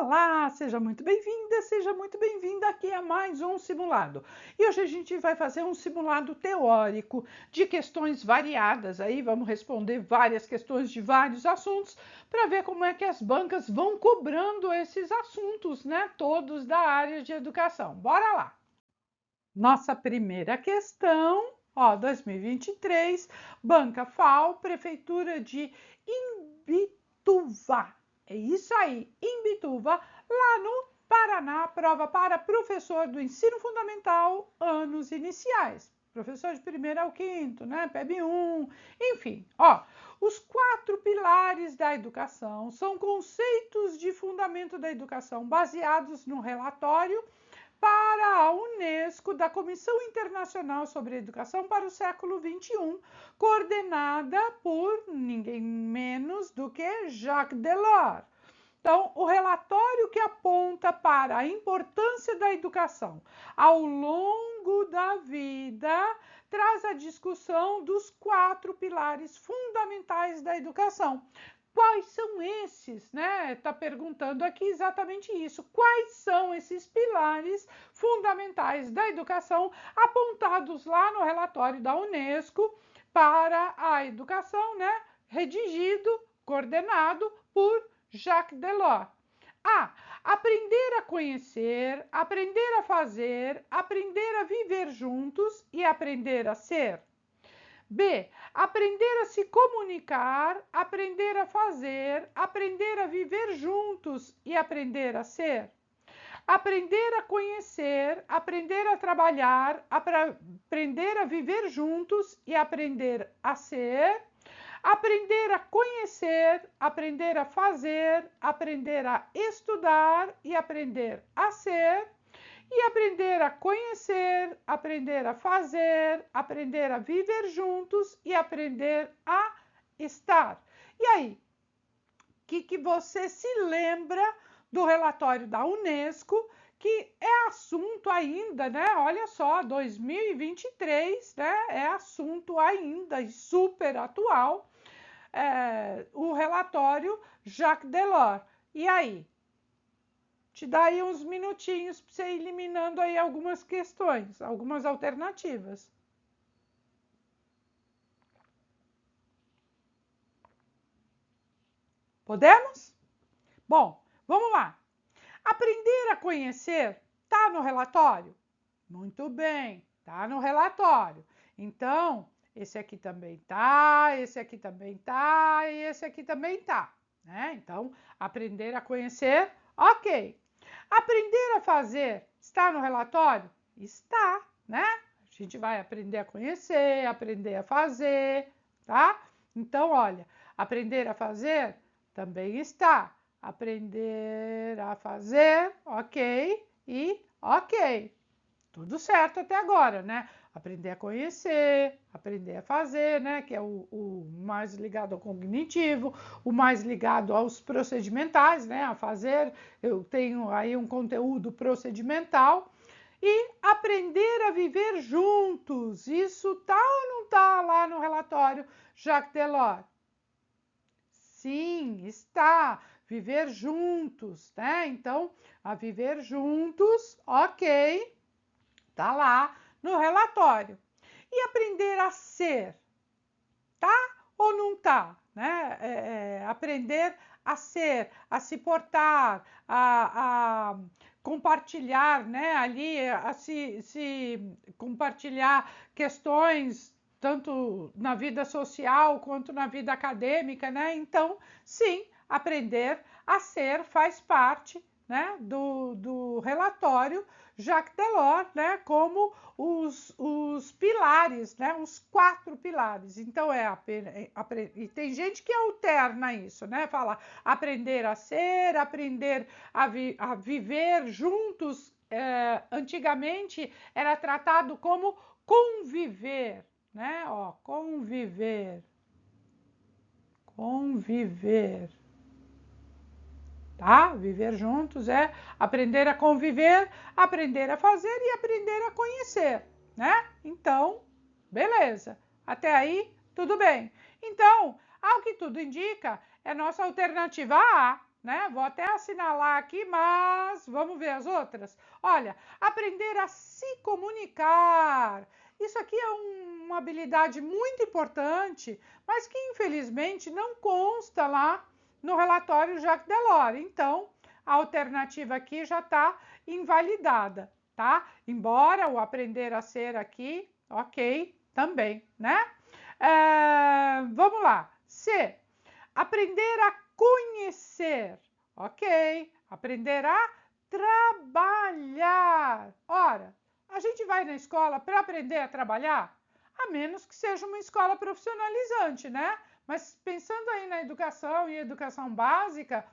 Olá, seja muito bem-vinda, seja muito bem-vinda aqui a mais um simulado. E hoje a gente vai fazer um simulado teórico de questões variadas. Aí vamos responder várias questões de vários assuntos para ver como é que as bancas vão cobrando esses assuntos, né? Todos da área de educação. Bora lá! Nossa primeira questão, ó, 2023, Banca FAO, Prefeitura de Imbituva. É isso aí, Imbituva, lá no Paraná, prova para professor do ensino fundamental, anos iniciais. Professor de primeiro ao quinto, né? PEB 1, enfim, ó. Os 4 pilares da educação são conceitos de fundamento da educação baseados no relatório para a Unesco da Comissão Internacional sobre Educação para o século XXI, coordenada por ninguém menos do que Jacques Delors. Então, o relatório que aponta para a importância da educação ao longo da vida traz a discussão dos 4 pilares fundamentais da educação. Quais são esses, né? Está perguntando aqui exatamente isso. Quais são esses pilares fundamentais da educação apontados lá no relatório da Unesco para a educação, né? Redigido, coordenado por Jacques Delors. A. Aprender a conhecer, aprender a fazer, aprender a viver juntos e aprender a ser. B. Aprender a se comunicar, aprender a fazer, aprender a viver juntos e aprender a ser. Aprender a conhecer, aprender a trabalhar, aprender a viver juntos e aprender a ser. Aprender a conhecer, aprender a fazer, aprender a estudar e aprender a ser. E aprender a conhecer, aprender a fazer, aprender a viver juntos e aprender a estar. E aí, o que você se lembra do relatório da Unesco, que é assunto ainda, né? Olha só, 2023, né? É assunto ainda e super atual, o relatório Jacques Delors. E aí? Te dá aí uns minutinhos para você ir eliminando aí algumas questões, algumas alternativas. Podemos? Bom, vamos lá. Aprender a conhecer está no relatório? Muito bem, está no relatório. Então, esse aqui também tá, esse aqui também tá e esse aqui também tá, né? Então, aprender a conhecer, ok. Aprender a fazer está no relatório? Está, né? A gente vai aprender a conhecer, aprender a fazer, tá? Então, olha, aprender a fazer também está. Aprender a fazer, ok, e ok. Tudo certo até agora, né? Aprender a conhecer, aprender a fazer, né? Que é o mais ligado ao cognitivo, o mais ligado aos procedimentais, né? A fazer, eu tenho aí um conteúdo procedimental. E aprender a viver juntos, isso tá ou não tá lá no relatório Jacques Delors? Sim, está. Viver juntos, né? Então, a viver juntos, ok. Tá lá no relatório. E aprender a ser, tá ou não tá? Né? Aprender a ser, a se portar, a compartilhar, né? Ali, a se compartilhar questões tanto na vida social quanto na vida acadêmica, né? Então, sim, aprender a ser faz parte, né, do relatório Jacques Delors, né, como os pilares, né, os 4 pilares. Então, e tem gente que alterna isso, né, fala aprender a ser, aprender a viver juntos. Antigamente era tratado como conviver, né, ó, conviver. Tá? Viver juntos é aprender a conviver, aprender a fazer e aprender a conhecer, né? Então, beleza. Até aí, tudo bem. Então, ao que tudo indica, é nossa alternativa A, né? Vou até assinalar aqui, mas vamos ver as outras. Olha, aprender a se comunicar. Isso aqui é uma habilidade muito importante, mas que infelizmente não consta lá no relatório Jacques Delors. Então, a alternativa aqui já está invalidada, tá? Embora o aprender a ser aqui, ok, também, né? Vamos lá. C. Aprender a conhecer, ok? Aprender a trabalhar. Ora, a gente vai na escola para aprender a trabalhar? A menos que seja uma escola profissionalizante, né? Mas pensando aí na educação e educação básica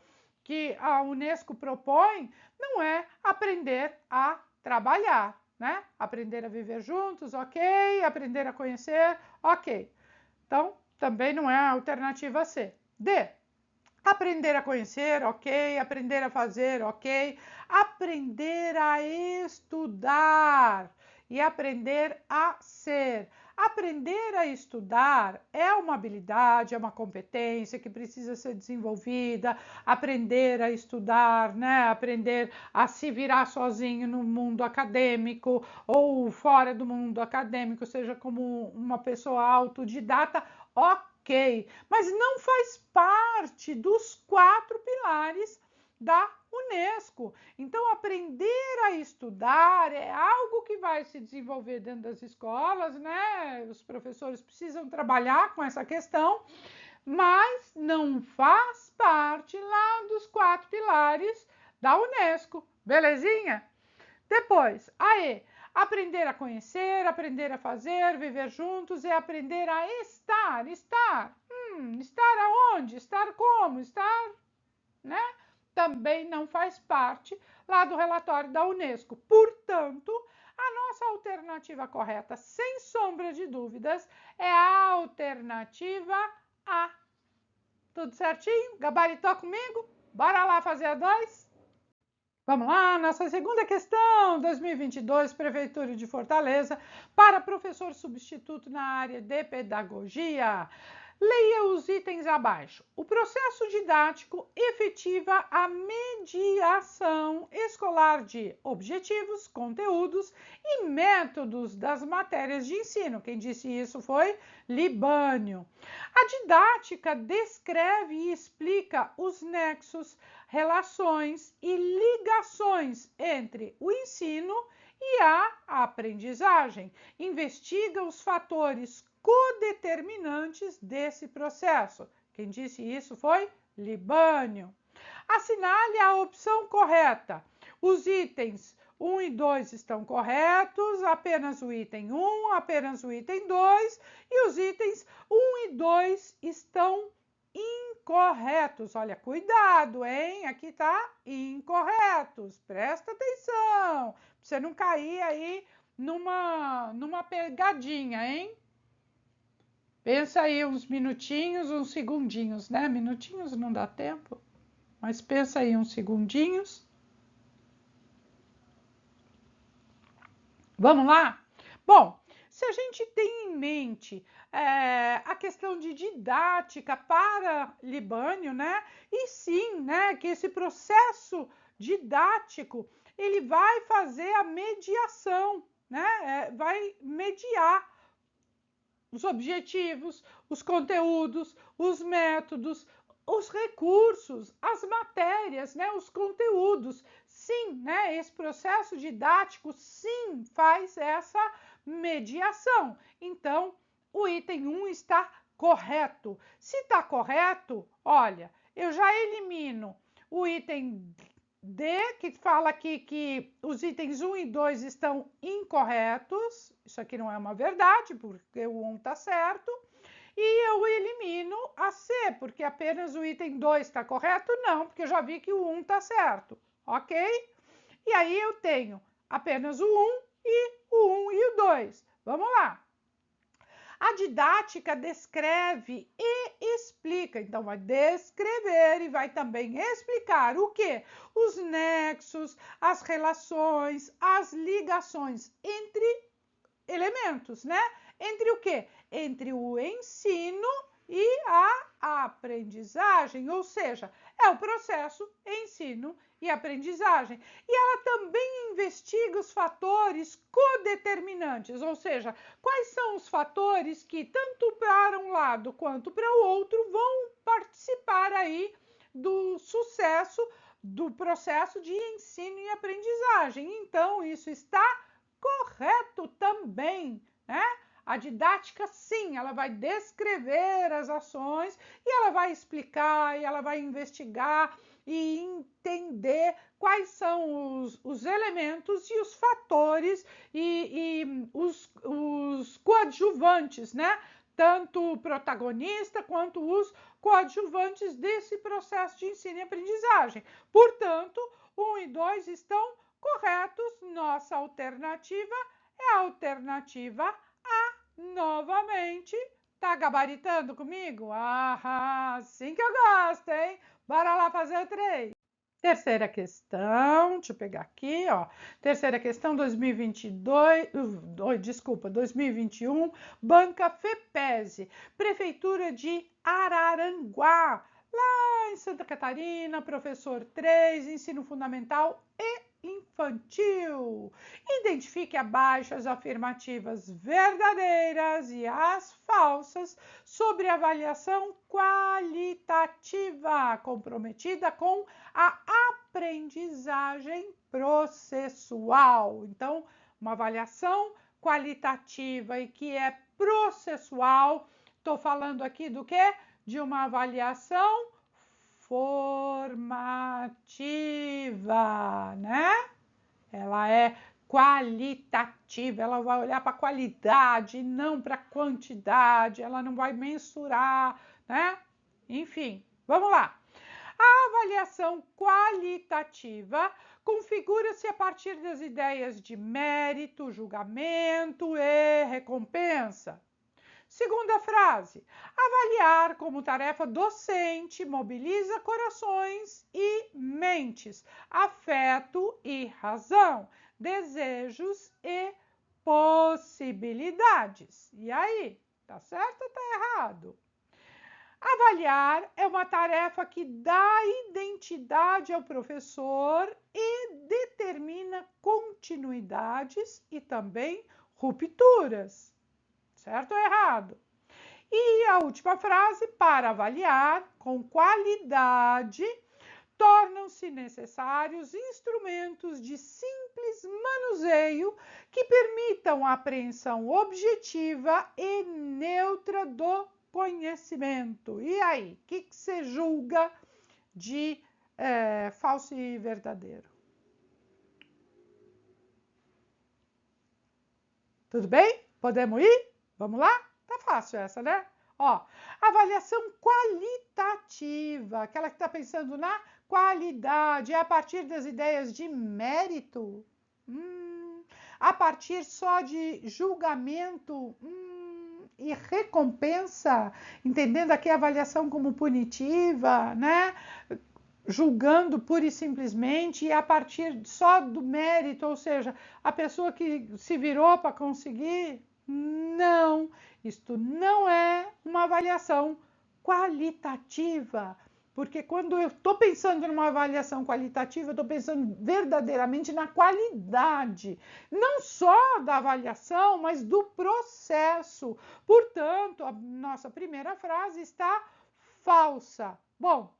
que a Unesco propõe, não é aprender a trabalhar, né? Aprender a viver juntos, ok. Aprender a conhecer, ok. Então, também não é a alternativa C. D. Aprender a conhecer, ok. Aprender a fazer, ok. Aprender a estudar e aprender a ser. Aprender a estudar é uma habilidade, é uma competência que precisa ser desenvolvida. Aprender a estudar, né? Aprender a se virar sozinho no mundo acadêmico ou fora do mundo acadêmico, seja como uma pessoa autodidata, ok, mas não faz parte dos 4 pilares da Unesco. Então, aprender a estudar é algo que vai se desenvolver dentro das escolas, né? Os professores precisam trabalhar com essa questão, mas não faz parte lá dos 4 pilares da Unesco. Belezinha? Depois, aí, aprender a conhecer, aprender a fazer, viver juntos é aprender a estar. Estar. Estar aonde? Estar como? Estar, né? Também não faz parte lá do relatório da Unesco. Portanto, a nossa alternativa correta, sem sombra de dúvidas, é a alternativa A. Tudo certinho? Gabaritou comigo? Bora lá fazer a 2? Vamos lá, nossa segunda questão, 2022, Prefeitura de Fortaleza, para professor substituto na área de pedagogia. Leia os itens abaixo. O processo didático efetiva a mediação escolar de objetivos, conteúdos e métodos das matérias de ensino. Quem disse isso foi Libânio. A didática descreve e explica os nexos, relações e ligações entre o ensino e a aprendizagem. Investiga os fatores codeterminantes desse processo. Quem disse isso foi Libânio. Assinale a opção correta. Os itens 1 e 2 estão corretos, apenas o item 1, apenas o item 2, e os itens 1 e 2 estão incorretos. Olha, cuidado, hein? Aqui tá incorretos. Presta atenção, pra você não cair aí numa pegadinha, hein? Pensa aí uns minutinhos, uns segundinhos, né? Minutinhos não dá tempo, mas pensa aí uns segundinhos. Vamos lá? Bom, se a gente tem em mente a questão de didática para Libânio, né? E sim, né? Que esse processo didático ele vai fazer a mediação, né? Vai mediar os objetivos, os conteúdos, os métodos, os recursos, as matérias, né, os conteúdos. Sim, né, esse processo didático, sim, faz essa mediação. Então, o item 1 está correto. Se está correto, olha, eu já elimino o item D, que fala aqui que os itens 1 e 2 estão incorretos. Isso aqui não é uma verdade, porque o 1 está certo. E eu elimino a C, porque apenas o item 2 está correto? Não, porque eu já vi que o 1 está certo, ok? E aí eu tenho apenas o 1 e o 2. Vamos lá. A didática descreve e explica, então vai descrever e vai também explicar o quê? Os nexos, as relações, as ligações entre elementos, né? Entre o quê? Entre o ensino e a aprendizagem, ou seja, é o processo ensino e aprendizagem. E ela também investiga os fatores codeterminantes, ou seja, quais são os fatores que tanto para um lado quanto para o outro vão participar aí do sucesso do processo de ensino e aprendizagem. Então, isso está correto também, né? A didática, sim, ela vai descrever as ações e ela vai explicar e ela vai investigar e entender quais são os elementos e os fatores e os coadjuvantes, né? Tanto o protagonista quanto os coadjuvantes desse processo de ensino e aprendizagem. Portanto, 1 e 2 estão corretos. Nossa alternativa é a alternativa A. Novamente, tá gabaritando comigo? Ah, assim que eu gosto, hein? Bora lá fazer o 3. Terceira questão, deixa eu pegar aqui, ó. Terceira questão, 2022, desculpa, 2021, Banca FEPESE, Prefeitura de Araranguá, lá em Santa Catarina, professor 3, ensino fundamental e infantil. Identifique abaixo as afirmativas verdadeiras e as falsas sobre avaliação qualitativa comprometida com a aprendizagem processual. Então, uma avaliação qualitativa e que é processual. Estou falando aqui do quê? De uma avaliação formativa, né? Ela é qualitativa, ela vai olhar para a qualidade, não para a quantidade, ela não vai mensurar, né? Enfim, vamos lá. A avaliação qualitativa configura-se a partir das ideias de mérito, julgamento e recompensa. Segunda frase, avaliar como tarefa docente mobiliza corações e mentes, afeto e razão, desejos e possibilidades. E aí, tá certo ou tá errado? Avaliar é uma tarefa que dá identidade ao professor e determina continuidades e também rupturas. Certo ou errado? E a última frase, para avaliar com qualidade, tornam-se necessários instrumentos de simples manuseio que permitam a apreensão objetiva e neutra do conhecimento. E aí, o que você julga de falso e verdadeiro? Tudo bem? Podemos ir? Vamos lá? Tá fácil essa, né? Ó, avaliação qualitativa, aquela que está pensando na qualidade, é a partir das ideias de mérito, a partir só de julgamento, e recompensa, entendendo aqui a avaliação como punitiva, né? Julgando pura e simplesmente e a partir só do mérito, ou seja, a pessoa que se virou para conseguir. Não, isto não é uma avaliação qualitativa, porque quando eu estou pensando numa avaliação qualitativa, eu estou pensando verdadeiramente na qualidade, não só da avaliação, mas do processo. Portanto, a nossa primeira frase está falsa. Bom,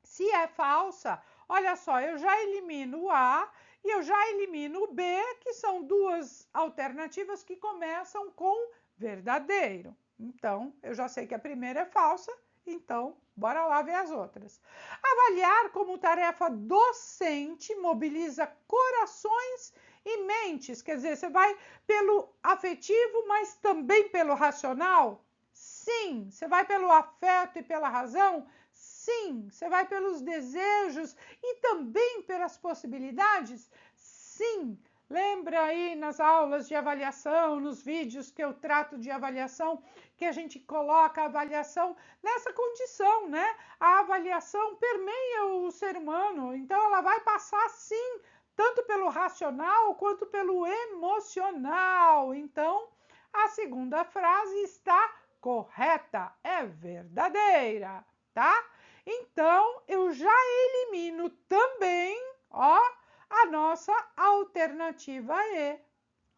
se é falsa, olha só, eu já elimino o A e eu já elimino o B, que são duas alternativas que começam com verdadeiro. Então, eu já sei que a primeira é falsa, então, bora lá ver as outras. Avaliar como tarefa docente mobiliza corações e mentes, quer dizer, você vai pelo afetivo, mas também pelo racional? Sim. Você vai pelo afeto e pela razão? Sim. Você vai pelos desejos e também pelas possibilidades? Sim. Lembra aí nas aulas de avaliação, nos vídeos que eu trato de avaliação, que a gente coloca a avaliação nessa condição, né? A avaliação permeia o ser humano, então ela vai passar sim, tanto pelo racional quanto pelo emocional. Então, a segunda frase está correta, é verdadeira, tá? Então, eu já elimino também, ó, a nossa alternativa E,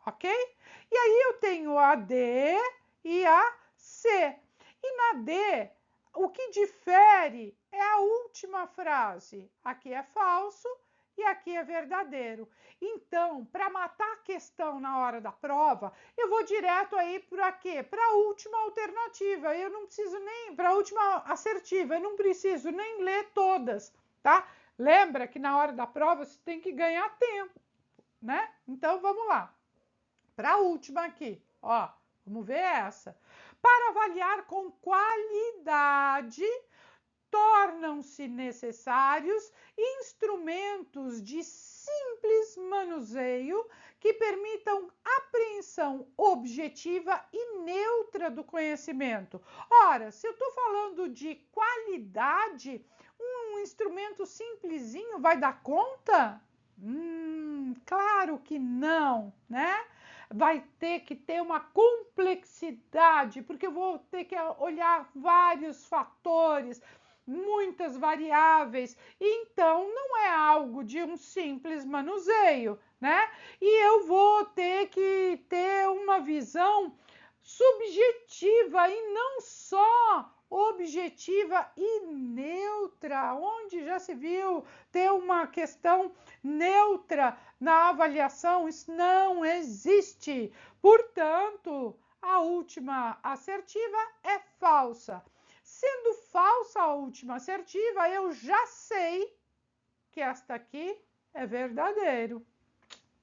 ok? E aí eu tenho a D e a C. E na D, o que difere é a última frase. Aqui é falso e aqui é verdadeiro. Então, para matar a questão na hora da prova, eu vou direto aí para quê? Para a última alternativa. Eu não preciso nem, para a última assertiva, eu não preciso nem ler todas, tá? Lembra que na hora da prova você tem que ganhar tempo, né? Então, vamos lá. Para a última aqui, ó, vamos ver essa. Para avaliar com qualidade, tornam-se necessários instrumentos de simples manuseio que permitam apreensão objetiva e neutra do conhecimento. Ora, se eu estou falando de qualidade, um instrumento simplesinho vai dar conta? Claro que não, né? Vai ter que ter uma complexidade, porque eu vou ter que olhar vários fatores, muitas variáveis, então não é algo de um simples manuseio, né? E eu vou ter que ter uma visão subjetiva e não só objetiva e neutra, onde já se viu ter uma questão neutra na avaliação, isso não existe. Portanto, a última assertiva é falsa. Sendo falsa a última assertiva, eu já sei que esta aqui é verdadeiro,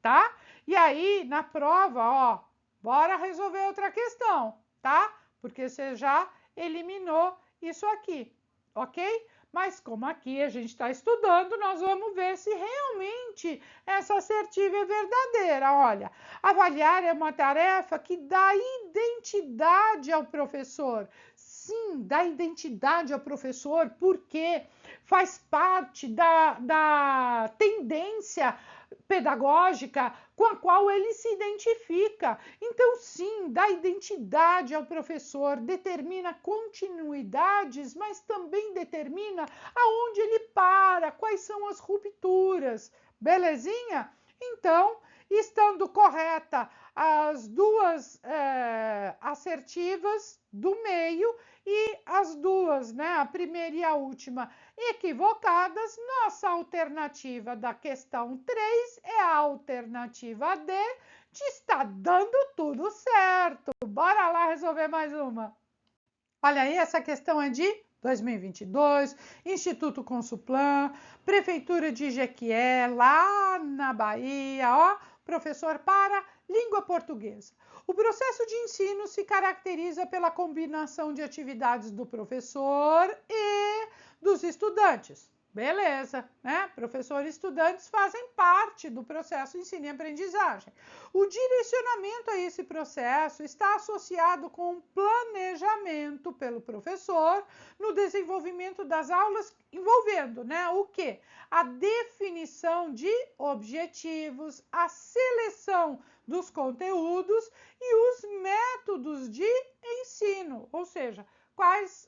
tá? E aí, na prova, ó, bora resolver outra questão, tá? Porque você já eliminou isso aqui, ok? Mas como aqui a gente está estudando, nós vamos ver se realmente essa assertiva é verdadeira. Olha, avaliar é uma tarefa que dá identidade ao professor. Sim, dá identidade ao professor, porque faz parte da tendência pedagógica com a qual ele se identifica. Então, sim, dá identidade ao professor, determina continuidades, mas também determina aonde ele para, quais são as rupturas. Belezinha? Então, estando correta as duas assertivas do meio e as duas, né, a primeira e a última, equivocadas, nossa alternativa da questão 3 é a alternativa D, te está dando tudo certo. Bora lá resolver mais uma. Olha aí, essa questão é de 2022, Instituto Consuplan, Prefeitura de Jequié, lá na Bahia, ó, professor para língua portuguesa. O processo de ensino se caracteriza pela combinação de atividades do professor e dos estudantes. Beleza, né? Professor e estudantes fazem parte do processo ensino e aprendizagem. O direcionamento a esse processo está associado com o planejamento pelo professor no desenvolvimento das aulas, envolvendo, né, o quê? A definição de objetivos, a seleção dos conteúdos e os métodos de ensino, ou seja, quais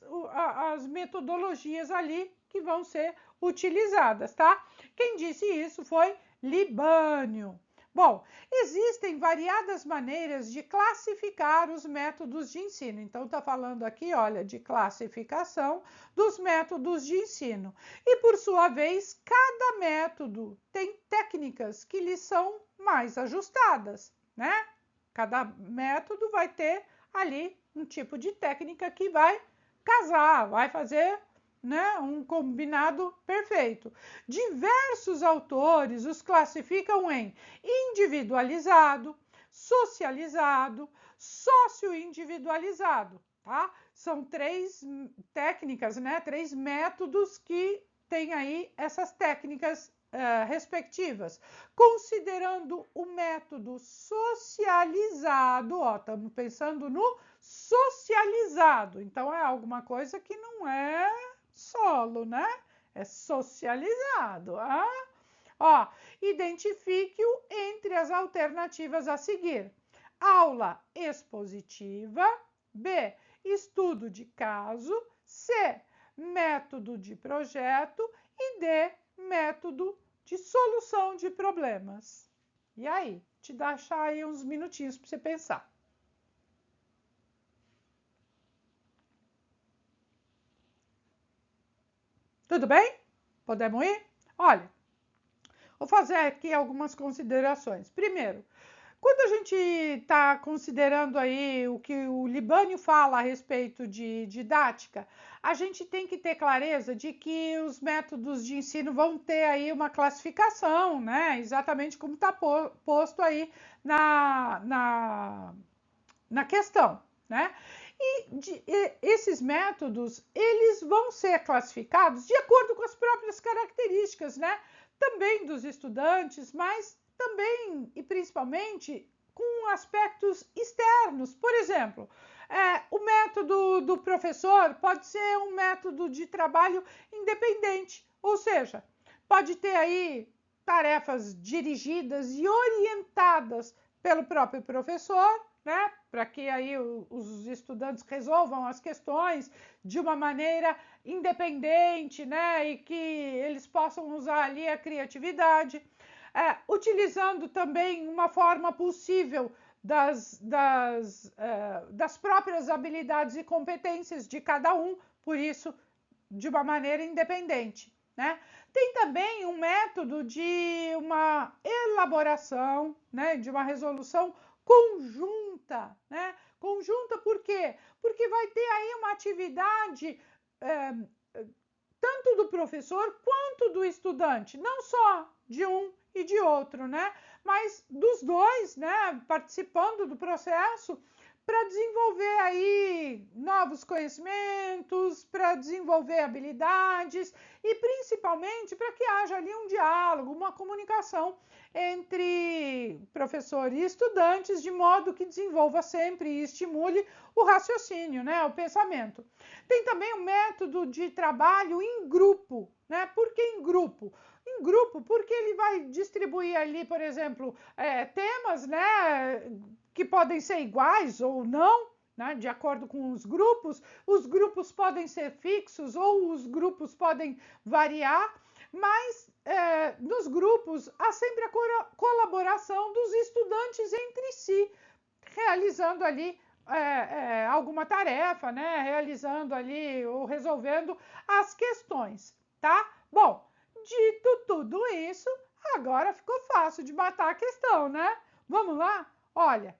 as metodologias ali que vão ser utilizadas, tá? Quem disse isso foi Libânio. Bom, existem variadas maneiras de classificar os métodos de ensino. Então, está falando aqui, olha, de classificação dos métodos de ensino. E, por sua vez, cada método tem técnicas que lhe são mais ajustadas, né? Cada método vai ter ali um tipo de técnica que vai casar, vai fazer, né, um combinado perfeito. Diversos autores os classificam em individualizado, socializado, socio-individualizado, tá? São três técnicas, né, três métodos que têm aí essas técnicas respectivas. Considerando o método socializado, ó, estamos pensando no socializado, então é alguma coisa que não é solo, né? É socializado. Ah? Ó, identifique-o entre as alternativas a seguir. Aula expositiva. B. Estudo de caso. C. método de projeto e D, método de solução de problemas. E aí, te deixar aí uns minutinhos para você pensar. Tudo bem? Podemos ir? Olha, vou fazer aqui algumas considerações. Primeiro, quando a gente está considerando aí o que o Libânio fala a respeito de didática, a gente tem que ter clareza de que os métodos de ensino vão ter aí uma classificação, né? Exatamente como está posto aí na questão, né? Esses métodos, eles vão ser classificados de acordo com as próprias características, né? Também dos estudantes, mas também e principalmente com aspectos externos. Por exemplo, o método do professor pode ser um método de trabalho independente, ou seja, pode ter aí tarefas dirigidas e orientadas pelo próprio professor, né? Para que aí os estudantes resolvam as questões de uma maneira independente, né? E que eles possam usar ali a criatividade, utilizando também uma forma possível das próprias habilidades e competências de cada um, por isso, de uma maneira independente, né? Tem também um método de uma elaboração, né? De uma resolução conjunta, né? Conjunta por quê? Porque vai ter aí uma atividade tanto do professor quanto do estudante, não só de um e de outro, né? Mas dos dois, né? Participando do processo para desenvolver aí novos conhecimentos, para desenvolver habilidades e principalmente para que haja ali um diálogo, uma comunicação entre professor e estudantes, de modo que desenvolva sempre e estimule o raciocínio, né, o pensamento. Tem também um método de trabalho em grupo, né? Por que em grupo? Em grupo, porque ele vai distribuir ali, por exemplo, temas, né, que podem ser iguais ou não, né, de acordo com os grupos podem ser fixos ou os grupos podem variar, mas nos grupos há sempre a colaboração dos estudantes entre si, realizando ali alguma tarefa, né, realizando ali ou resolvendo as questões, tá? Bom, dito tudo isso, agora ficou fácil de matar a questão, né? Vamos lá? Olha,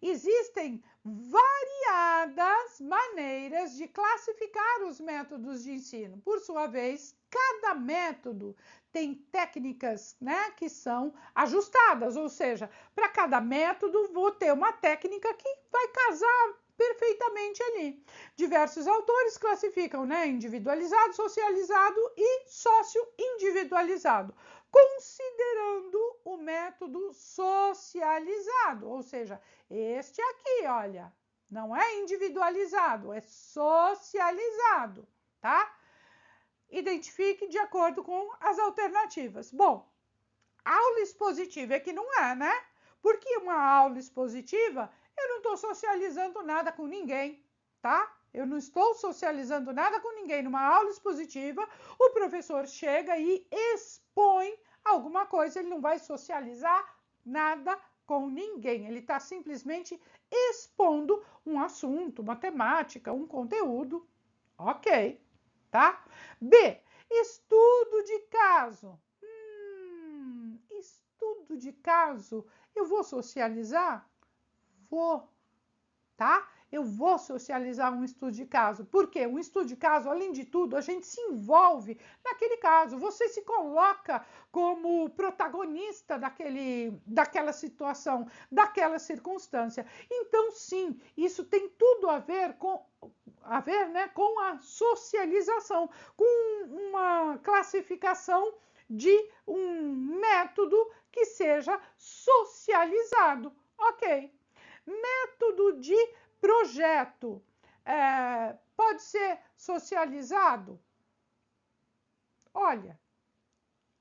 existem variadas maneiras de classificar os métodos de ensino. Por sua vez, cada método tem técnicas, né, que são ajustadas, ou seja, para cada método vou ter uma técnica que vai casar perfeitamente ali. Diversos autores classificam, né, individualizado, socializado e sócio-individualizado, considerando o método socializado, ou seja, este aqui, olha, não é individualizado, é socializado, tá? Identifique de acordo com as alternativas. Bom, aula expositiva é que não é, né? Porque uma aula expositiva, eu não estou socializando nada com ninguém, tá? Eu não estou socializando nada com ninguém. Numa aula expositiva, o professor chega e expõe alguma coisa, ele não vai socializar nada com ninguém. Ele está simplesmente expondo um assunto, uma temática, um conteúdo. Ok, tá? B, estudo de caso. Estudo de caso, eu vou socializar? Vou, tá? Eu vou socializar um estudo de caso. Por quê? Um estudo de caso, além de tudo, a gente se envolve naquele caso. Você se coloca como protagonista daquela situação, daquela circunstância. Então, sim, isso tem tudo a ver né, com a socialização, com uma classificação de um método que seja socializado. Ok. Método de projeto pode ser socializado? Olha,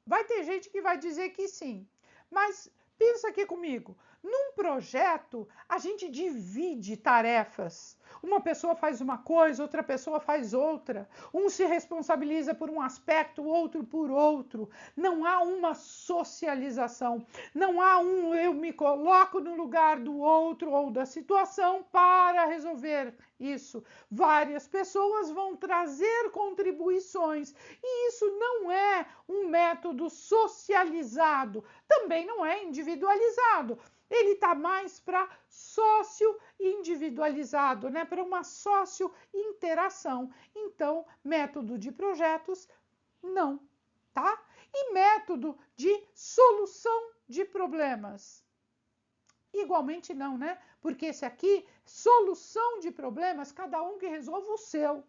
vai ter gente que vai dizer que sim, mas pensa aqui comigo, Num projeto, a gente divide tarefas. Uma pessoa faz uma coisa, outra pessoa faz outra. Um se responsabiliza por um aspecto, o outro por outro. Não há uma socialização. Não há um eu me coloco no lugar do outro ou da situação para resolver isso. Várias pessoas vão trazer contribuições e isso não é um método socializado, também não é individualizado. Ele está mais para sócio-individualizado, né? Para uma sócio-interação. Então, método de projetos, não, tá? E método de solução de problemas. Igualmente não, né? Porque esse aqui, solução de problemas, cada um que resolve o seu,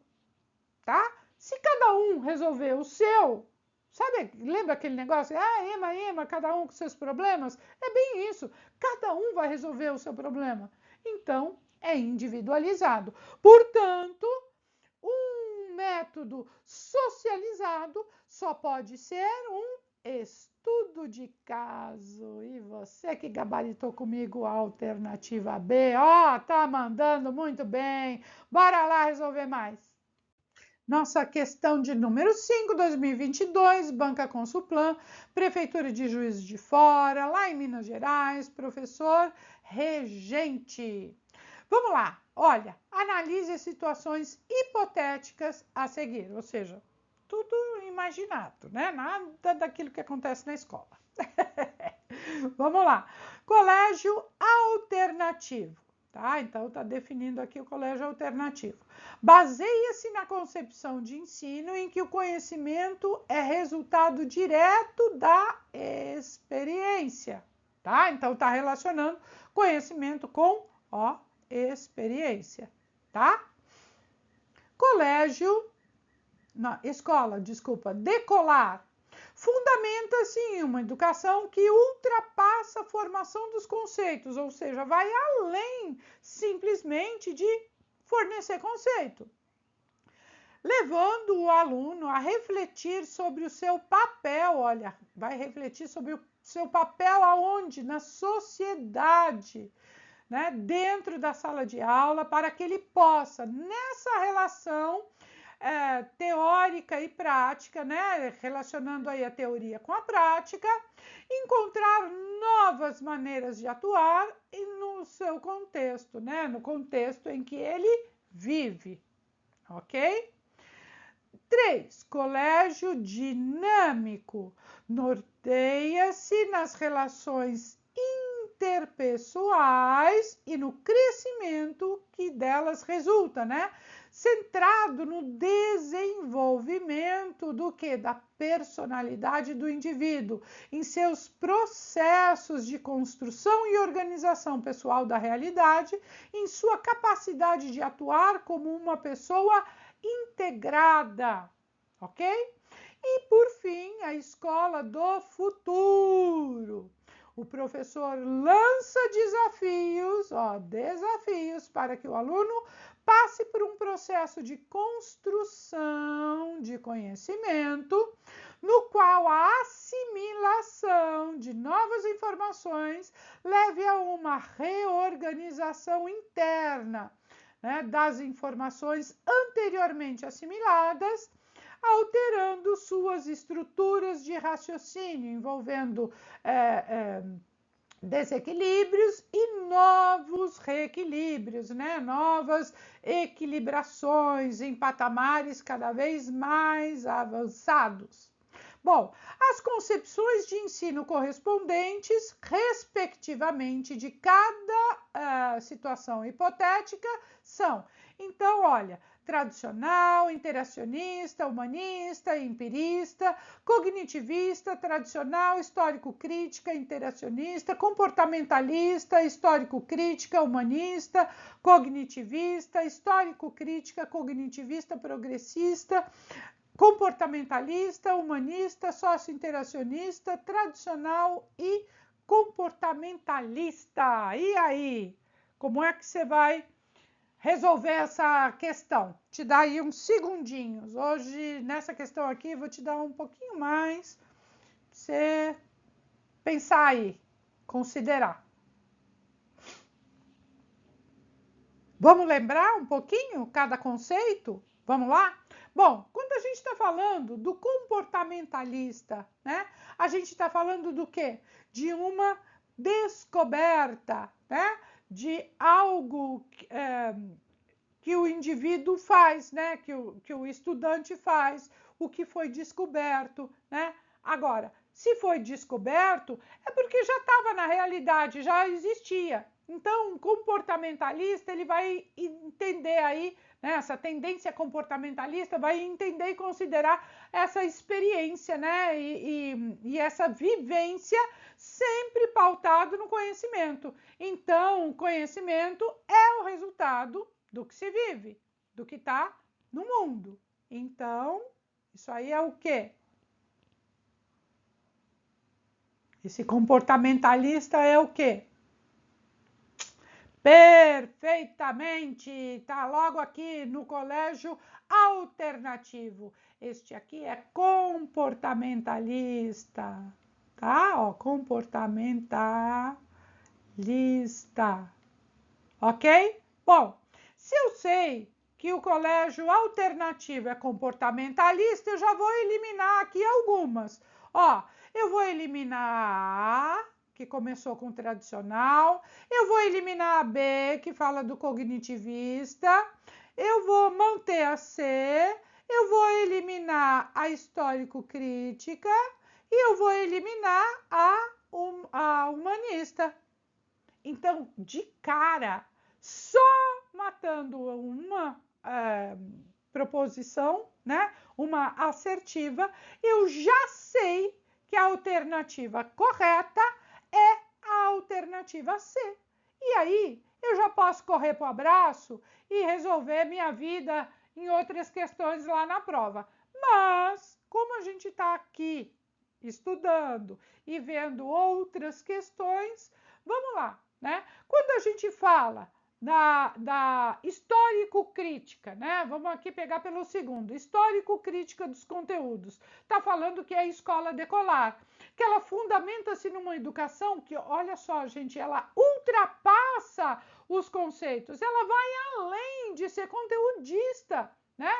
tá? Se cada um resolver o seu, sabe, lembra aquele negócio? Ema, cada um com seus problemas? É bem isso. Cada um vai resolver o seu problema. Então, é individualizado. Portanto, um método socializado só pode ser um estudo de caso. E você que gabaritou comigo a alternativa B, tá mandando muito bem. Bora lá resolver mais. Nossa questão de número 5, 2022, Banca Consulplan, Prefeitura de Juiz de Fora, lá em Minas Gerais, professor Regente. Vamos lá, olha, analise as situações hipotéticas a seguir, ou seja, tudo imaginado, né? Nada daquilo que acontece na escola. Vamos lá, colégio alternativo. Tá? Então, está definindo aqui o colégio alternativo. Baseia-se na concepção de ensino em que o conhecimento é resultado direto da experiência. Tá? Então, está relacionando conhecimento com experiência. Tá? Escola, decolar. Fundamenta-se em uma educação que ultrapassa a formação dos conceitos, ou seja, vai além simplesmente de fornecer conceito, levando o aluno a refletir sobre o seu papel, olha, vai refletir sobre o seu papel aonde? Na sociedade, né? Dentro da sala de aula, para que ele possa, nessa relação teórica e prática, né? Relacionando aí a teoria com a prática, encontrar novas maneiras de atuar e no seu contexto, né? No contexto em que ele vive, ok? 3. Colégio dinâmico. Norteia-se nas relações interpessoais e no crescimento que delas resulta, né? Centrado no desenvolvimento do que? Da personalidade do indivíduo, em seus processos de construção e organização pessoal da realidade, em sua capacidade de atuar como uma pessoa integrada, ok? E por fim, a escola do futuro. O professor lança desafios para que o aluno passe por um processo de construção de conhecimento, no qual a assimilação de novas informações leve a uma reorganização interna, né, das informações anteriormente assimiladas, alterando suas estruturas de raciocínio, envolvendo desequilíbrios e novos reequilíbrios, né? Novas equilibrações em patamares cada vez mais avançados. Bom, as concepções de ensino correspondentes, respectivamente, de cada situação hipotética são, então, olha, tradicional, interacionista, humanista, empirista, cognitivista, tradicional, histórico-crítica, interacionista, comportamentalista, histórico-crítica, humanista, cognitivista, histórico-crítica, cognitivista, progressista, comportamentalista, humanista, socio-interacionista, tradicional e comportamentalista. E aí, como é que você vai resolver essa questão? Te dá aí uns segundinhos. Hoje, nessa questão aqui, vou te dar um pouquinho mais pra você pensar aí, considerar. Vamos lembrar um pouquinho cada conceito? Vamos lá? Bom, quando a gente está falando do comportamentalista, né? A gente está falando do quê? De uma descoberta, né? De algo que o indivíduo faz, né? Que o estudante faz, o que foi descoberto, né? Agora, se foi descoberto, é porque já estava na realidade, já existia. Então, um comportamentalista, ele vai entender aí, né, essa tendência comportamentalista, vai entender e considerar essa experiência, né, e essa vivência sempre pautado no conhecimento. Então, o conhecimento é o resultado do que se vive, do que está no mundo. Então, isso aí é o quê? Esse comportamentalista é o quê? Perfeitamente! Tá logo aqui no colégio alternativo. Este aqui é comportamentalista, tá? Ó, comportamentalista. Ok? Bom, se eu sei que o colégio alternativo é comportamentalista, eu já vou eliminar aqui algumas. Ó, eu vou eliminar a A, que começou com tradicional, eu vou eliminar a B, que fala do cognitivista, eu vou manter a C, eu vou eliminar a histórico-crítica e eu vou eliminar a humanista. Então, de cara, só matando uma proposição, né, uma assertiva, eu já sei que a alternativa correta é a alternativa C. E aí, eu já posso correr para o abraço e resolver minha vida em outras questões lá na prova. Mas, como a gente está aqui estudando e vendo outras questões, vamos lá, né? Quando a gente fala da histórico-crítica, né? Vamos aqui pegar pelo segundo, histórico-crítica dos conteúdos. Está falando que é a escola decolar, que ela fundamenta-se numa educação que, olha só, gente, ela ultrapassa os conceitos, ela vai além de ser conteudista, né?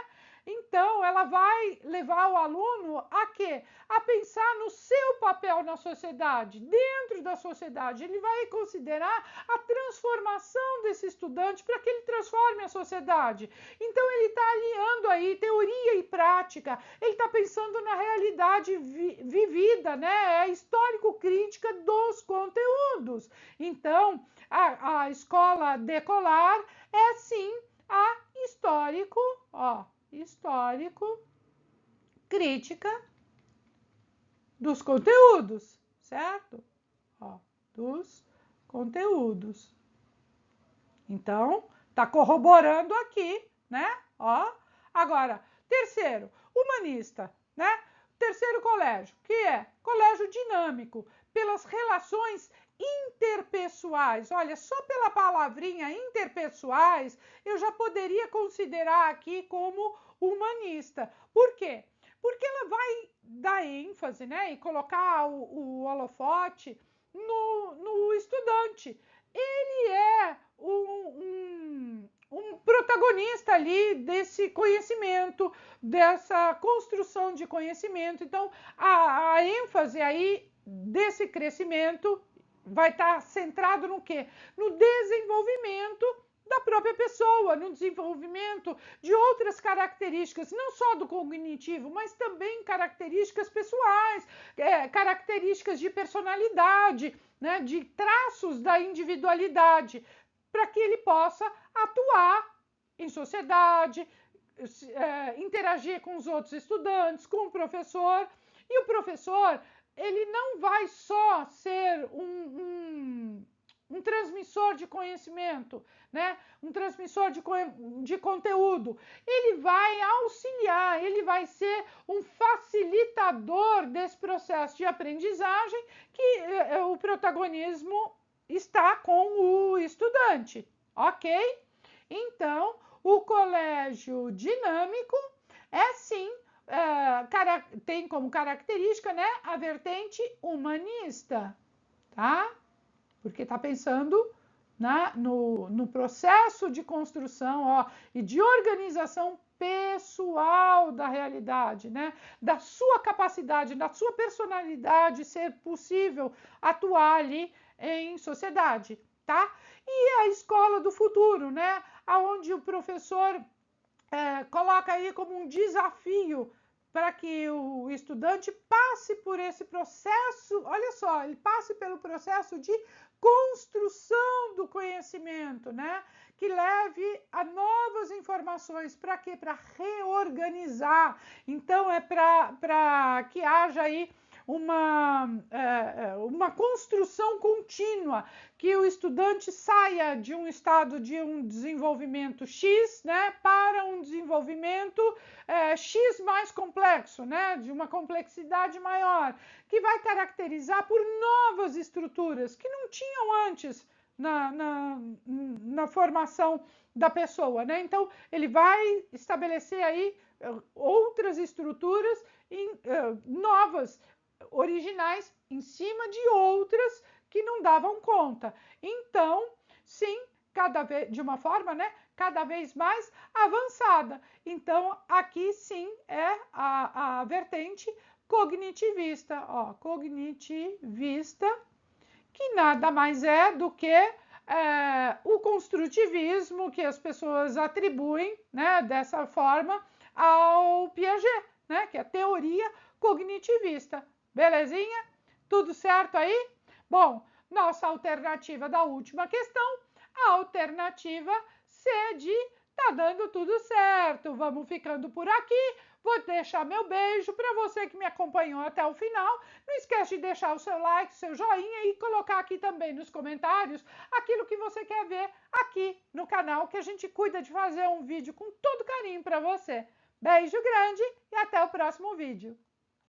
Então, ela vai levar o aluno a quê? A pensar no seu papel na sociedade, dentro da sociedade. Ele vai considerar a transformação desse estudante para que ele transforme a sociedade. Então, ele está alinhando aí teoria e prática. Ele está pensando na realidade vivida, né? É histórico-crítica dos conteúdos. Então, a escola decolar é sim a histórico, ó, histórico, crítica dos conteúdos, certo? Ó, dos conteúdos. Então, tá corroborando aqui, né? Ó, agora, terceiro, humanista, né? Terceiro colégio, que é colégio dinâmico, pelas relações interpessoais. Olha, só pela palavrinha interpessoais, eu já poderia considerar aqui como humanista. Por quê? Porque ela vai dar ênfase, né, e colocar o holofote no estudante. Ele é um protagonista ali desse conhecimento, dessa construção de conhecimento. Então, a ênfase aí desse crescimento vai estar centrado no quê? No desenvolvimento da própria pessoa, no desenvolvimento de outras características, não só do cognitivo, mas também características pessoais, características de personalidade, né, de traços da individualidade, para que ele possa atuar em sociedade, interagir com os outros estudantes, com o professor. E o professor, ele não vai só ser um transmissor de conhecimento, né? Um transmissor de conteúdo. Ele vai auxiliar, ele vai ser um facilitador desse processo de aprendizagem que o protagonismo está com o estudante, ok? Então, o colégio dinâmico é sim, tem como característica, né, a vertente humanista, tá? Porque está pensando né, no processo de construção, ó, e de organização pessoal da realidade, né, da sua capacidade, da sua personalidade ser possível atuar ali em sociedade, tá? E a escola do futuro, né, aonde o professor coloca aí como um desafio para que o estudante passe por esse processo, olha só, ele passe pelo processo de construção do conhecimento, né? Que leve a novas informações. Para quê? Para reorganizar. Então, é para que haja aí uma construção contínua, que o estudante saia de um estado de um desenvolvimento X, né, para um desenvolvimento X mais complexo, né, de uma complexidade maior, que vai caracterizar por novas estruturas que não tinham antes na formação da pessoa, né? Então, ele vai estabelecer aí outras estruturas novas, originais, em cima de outras que não davam conta. Então, sim, cada vez de uma forma, né, cada vez mais avançada. Então, aqui sim é a vertente cognitivista, ó, cognitivista, que nada mais é do que o construtivismo que as pessoas atribuem, né, dessa forma ao Piaget, né, que é a teoria cognitivista. Belezinha? Tudo certo aí? Bom, nossa alternativa da última questão, a alternativa C de tá dando tudo certo. Vamos ficando por aqui. Vou deixar meu beijo para você que me acompanhou até o final. Não esquece de deixar o seu like, o seu joinha e colocar aqui também nos comentários aquilo que você quer ver aqui no canal, que a gente cuida de fazer um vídeo com todo carinho para você. Beijo grande e até o próximo vídeo.